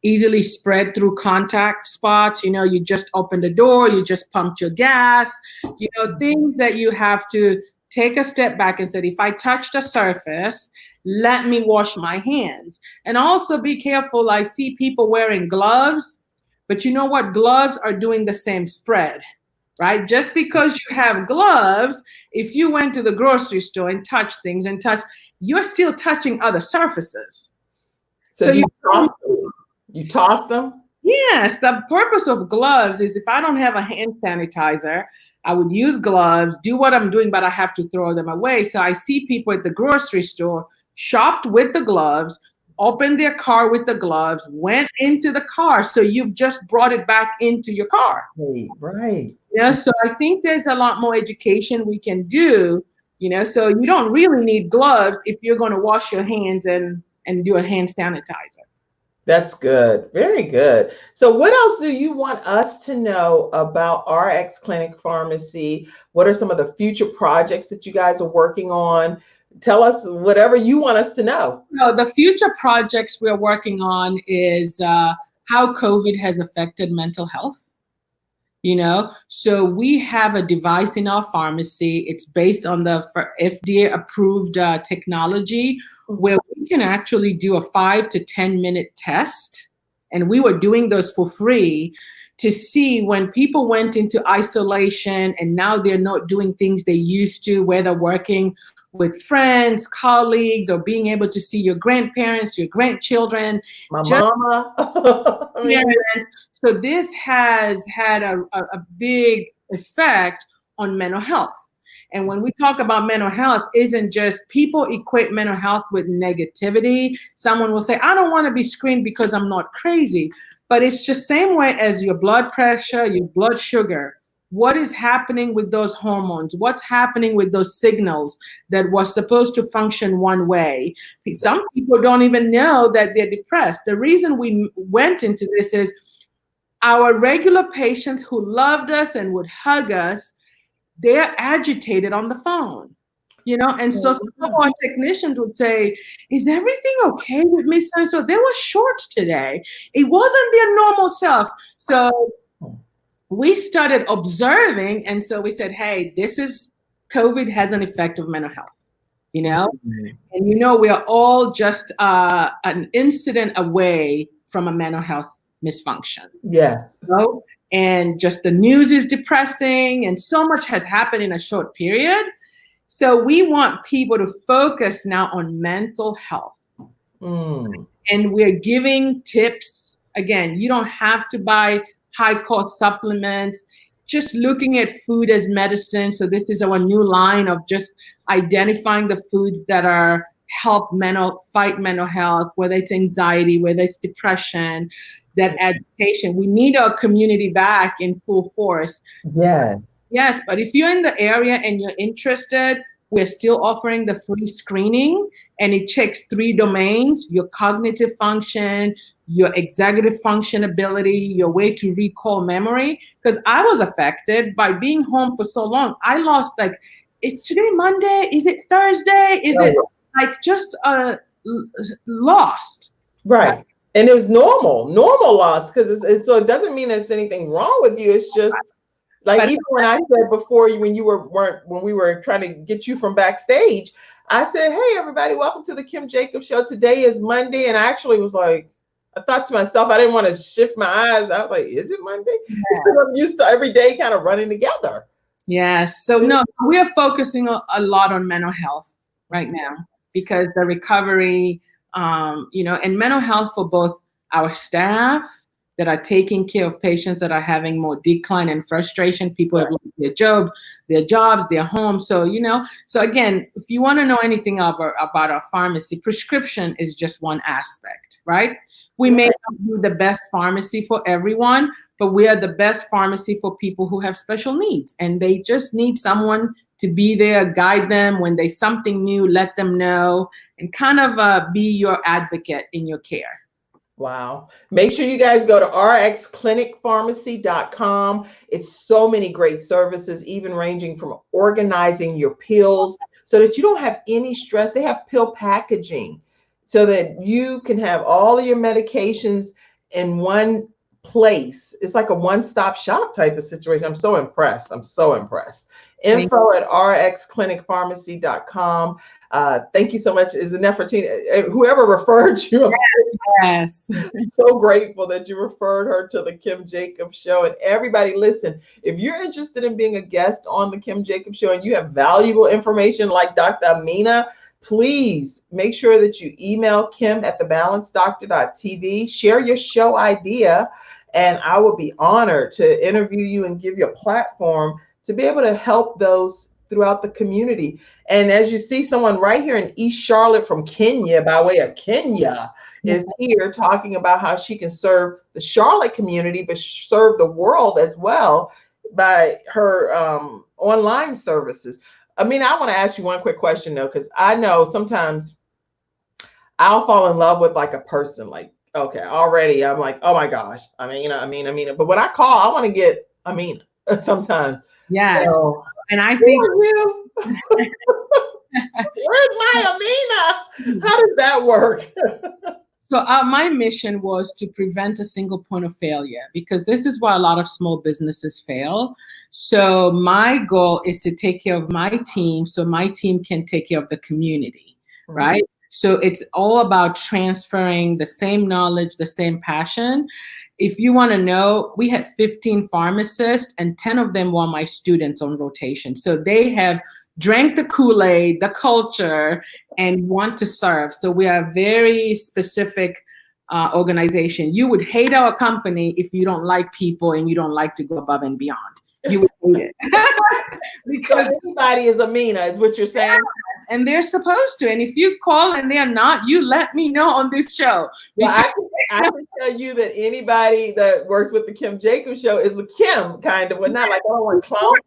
easily spread through contact spots. You just opened the door, you just pumped your gas, things that you have to take a step back and say, if I touched a surface, let me wash my hands. And also be careful. I see people wearing gloves, but you know what? Gloves are doing the same spread. Right? Just because you have gloves, if you went to the grocery store and touched things you're still touching other surfaces. So you toss them? Yes. The purpose of gloves is if I don't have a hand sanitizer, I would use gloves, do what I'm doing, but I have to throw them away. So I see people at the grocery store shopped with the gloves, opened their car with the gloves, went into the car. So you've just brought it back into your car. Right. Yeah, so I think there's a lot more education we can do, so you don't really need gloves if you're going to wash your hands and do a hand sanitizer. That's good. Very good. So what else do you want us to know about RX Clinic Pharmacy? What are some of the future projects that you guys are working on? Tell us whatever you want us to know. No, the future projects we're working on is how COVID has affected mental health. So we have a device in our pharmacy. It's based on the FDA approved technology where we can actually do a 5 to 10 minute test. And we were doing those for free to see when people went into isolation and now they're not doing things they used to, where they're working with friends, colleagues, or being able to see your grandparents, your grandchildren. My mama. So this has had a big effect on mental health. And when we talk about mental health, isn't just people equate mental health with negativity. Someone will say, I don't want to be screened because I'm not crazy. But it's just same way as your blood pressure, your blood sugar. What is happening with those hormones? What's happening with those signals that was supposed to function one way? Some people don't even know that they're depressed. The reason we went into this is our regular patients who loved us and would hug us, they're agitated on the phone. And so some of our technicians would say, is everything okay with Miss So? They were short today. It wasn't their normal self. So we started observing, and so we said, hey, COVID has an effect of mental health, and we are all just an incident away from a mental health misfunction. Yeah. And just the news is depressing, and so much has happened in a short period. So we want people to focus now on mental health. And we're giving tips. Again, you don't have to buy high-cost supplements. Just looking at food as medicine. So this is our new line of just identifying the foods that are help fight mental health, whether it's anxiety, whether it's depression, that agitation. We need our community back in full force. Yes. Yes, but if you're in the area and you're interested, we're still offering the free screening, and it checks 3 domains: your cognitive function, your executive function ability, your way to recall memory. Because I was affected by being home for so long. I lost, is today Monday? Is it Thursday? Is it just lost? Right. And it was normal loss, because so it doesn't mean there's anything wrong with you. It's just even when I said before, when we were trying to get you from backstage, I said, hey, everybody, welcome to the Kim Jacobs Show. Today is Monday. And I actually was like, I thought to myself, I didn't want to shift my eyes. I was like, is it Monday? Because I'm used to every day kind of running together. Yes. So no, we are focusing a lot on mental health right now, because the recovery, and mental health for both our staff that are taking care of patients that are having more decline and frustration. People have lost their jobs, their homes. So, so again, if you want to know anything about our pharmacy, prescription is just one aspect, right? We may not do the best pharmacy for everyone, but we are the best pharmacy for people who have special needs, and they just need someone to be there, guide them when there's something new, let them know, and kind of be your advocate in your care. Wow. Make sure you guys go to rxclinicpharmacy.com. It's so many great services, even ranging from organizing your pills so that you don't have any stress. They have pill packaging so that you can have all of your medications in one place. It's like a one-stop shop type of situation. I'm so impressed. Info at rxclinicpharmacy.com. Thank you so much. Is Nefertina, whoever referred you, yes. So grateful that you referred her to the Kim Jacobs Show. And everybody, listen, if you're interested in being a guest on the Kim Jacobs Show and you have valuable information like Dr. Amina, please make sure that you email kim@thebalancedoctor.tv, share your show idea, and I will be honored to interview you and give you a platform to be able to help those throughout the community. And as you see, someone right here in East Charlotte from Kenya, by way of Kenya, is here talking about how she can serve the Charlotte community, but serve the world as well by her online services. I mean, I want to ask you one quick question though, because I know sometimes I'll fall in love with like a person, like, okay, already I'm like, oh my gosh, Amina. But when I call, I want to get Amina sometimes. Yes. So, and I think where's my Amina? How does that work? So my mission was to prevent a single point of failure, because this is why a lot of small businesses fail. So my goal is to take care of my team so my team can take care of the community, right? So it's all about transferring the same knowledge, the same passion. If you want to know, we had 15 pharmacists and 10 of them were my students on rotation. So they have drank the Kool-Aid, the culture, and want to serve. So we are a very specific organization. You would hate our company if you don't like people and you don't like to go above and beyond. You would hate it. Because everybody is Amina, is what you're saying? Yes, and they're supposed to. And if you call and they're not, you let me know on this show. Well, I can tell you that anybody that works with the Kim Jacobs Show is a Kim, kind of. Well, not like, I don't want to clone.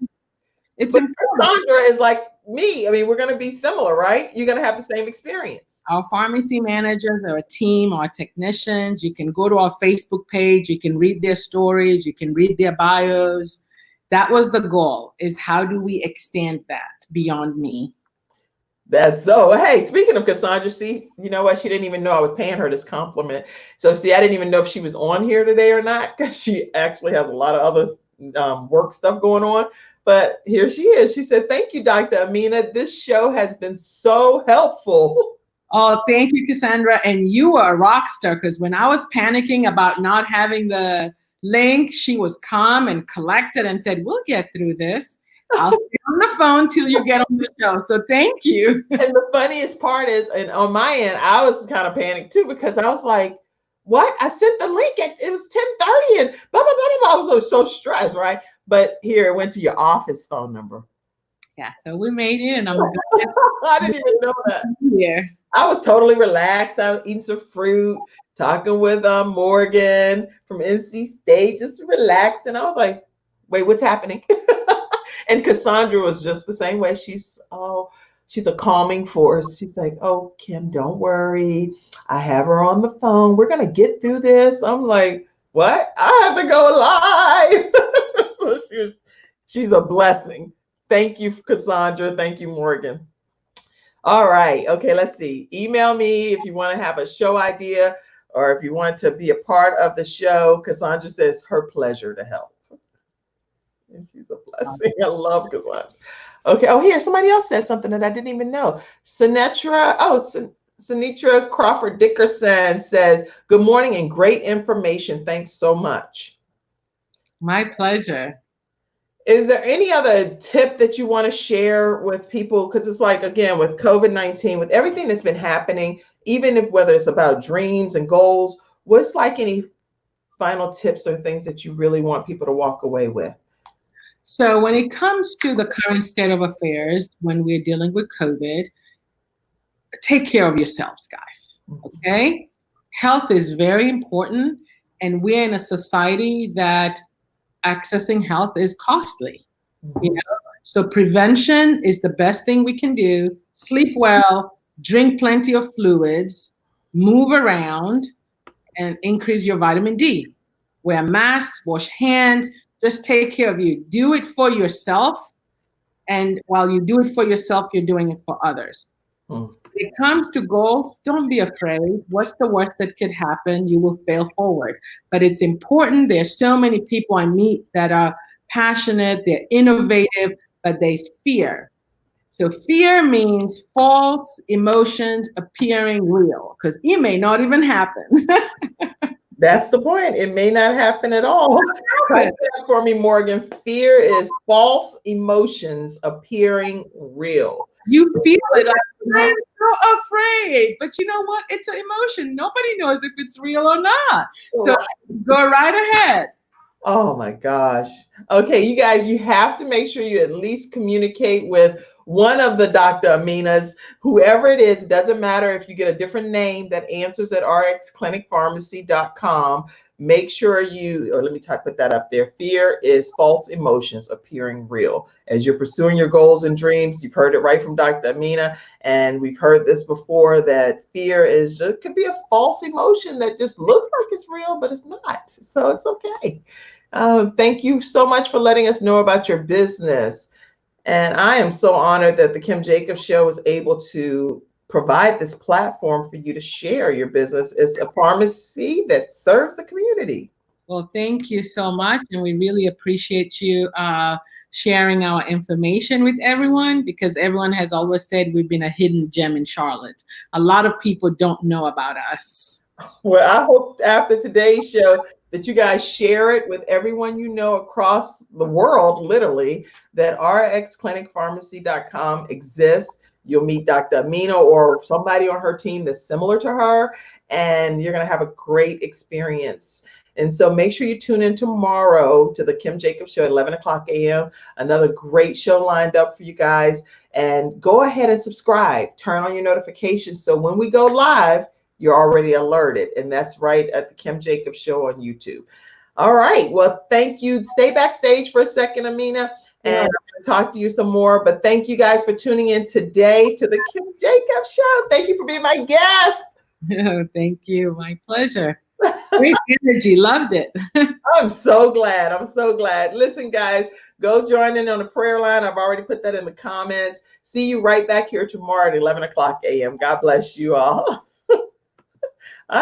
It's but Cassandra is like me. I mean, we're going to be similar, right? You're going to have the same experience. Our pharmacy managers, our team, our technicians, you can go to our Facebook page. You can read their stories. You can read their bios. That was the goal, is how do we extend that beyond me? That's so. Hey, speaking of Cassandra, see, you know what? She didn't even know I was paying her this compliment. So, see, I didn't even know if she was on here today or not because she actually has a lot of other work stuff going on. But here she is. She said, "Thank you, Dr. Amina. This show has been so helpful." Oh, thank you, Cassandra. And you were a rock star, because when I was panicking about not having the link, she was calm and collected and said, "We'll get through this. I'll stay on the phone till you get on the show." So thank you. And the funniest part is, and on my end, I was kind of panicked too because I was like, "What? I sent the link at it was 10:30 and blah blah blah blah." I was so stressed, right? But here it went to your office phone number. Yeah, so we made it, and I'm I didn't even know that. here. I was totally relaxed. I was eating some fruit, talking with Morgan from NC State, just relaxing. I was like, "Wait, what's happening?" And Cassandra was just the same way. She's a calming force. She's like, "Oh, Kim, don't worry. I have her on the phone. We're gonna get through this." I'm like, "What? I have to go live." So she's a blessing. Thank you, Cassandra. Thank you, Morgan. All right. Okay, let's see. Email me if you want to have a show idea or if you want to be a part of the show. Cassandra says her pleasure to help. And she's a blessing. I love Cassandra. Okay. Oh, here, somebody else said something that I didn't even know. Senetra Crawford Dickerson says, "Good morning and great information. Thanks so much." My pleasure. Is there any other tip that you want to share with people? Because it's like, again, with COVID-19, with everything that's been happening, even if whether it's about dreams and goals, what's like any final tips or things that you really want people to walk away with? So when it comes to the current state of affairs, when we're dealing with COVID, take care of yourselves, guys. Okay? Health is very important, and we're in a society that accessing health is costly. You know, so prevention is the best thing we can do. Sleep well, drink plenty of fluids, move around, and increase your vitamin D. Wear masks, wash hands, just take care of you. Do it for yourself. And while you do it for yourself, you're doing it for others. Mm. When it comes to goals, don't be afraid. What's the worst that could happen? You will fail forward. But it's important. There's so many people I meet that are passionate, they're innovative, but there's fear. So fear means false emotions appearing real, because it may not even happen. That's the point. It may not happen at all. Write that for me, Morgan. Fear is false emotions appearing real. You feel it like, I'm so afraid. But you know what? It's an emotion. Nobody knows if it's real or not. So go right ahead. Oh my gosh. Okay, you guys, you have to make sure you at least communicate with one of the Dr. Aminas, whoever it is. It doesn't matter if you get a different name that answers at rxclinicpharmacy.com. Make sure or let me put that up there. Fear is false emotions appearing real. As you're pursuing your goals and dreams, you've heard it right from Dr. Amina, and we've heard this before, that fear could be a false emotion that just looks like it's real, but it's not. So it's okay. Thank you so much for letting us know about your business. And I am so honored that the Kim Jacobs Show was able to provide this platform for you to share your business. It's a pharmacy that serves the community. Well, thank you so much. And we really appreciate you sharing our information with everyone, because everyone has always said we've been a hidden gem in Charlotte. A lot of people don't know about us. Well, I hope after today's show that you guys share it with everyone you know across the world, literally, that rxclinicpharmacy.com exists. You'll meet Dr. Amina or somebody on her team that's similar to her, and you're going to have a great experience. And so make sure you tune in tomorrow to the Kim Jacobs Show at 11 o'clock a.m. Another great show lined up for you guys. And go ahead and subscribe. Turn on your notifications so when we go live, you're already alerted. And that's right at the Kim Jacobs Show on YouTube. All right. Well, thank you. Stay backstage for a second, Amina, and I'm going to talk to you some more. But thank you guys for tuning in today to the Kim Jacobs Show. Thank you for being my guest. Thank you. My pleasure. Great energy. Loved it. I'm so glad. I'm so glad. Listen, guys, go join in on the prayer line. I've already put that in the comments. See you right back here tomorrow at 11 o'clock a.m. God bless you all.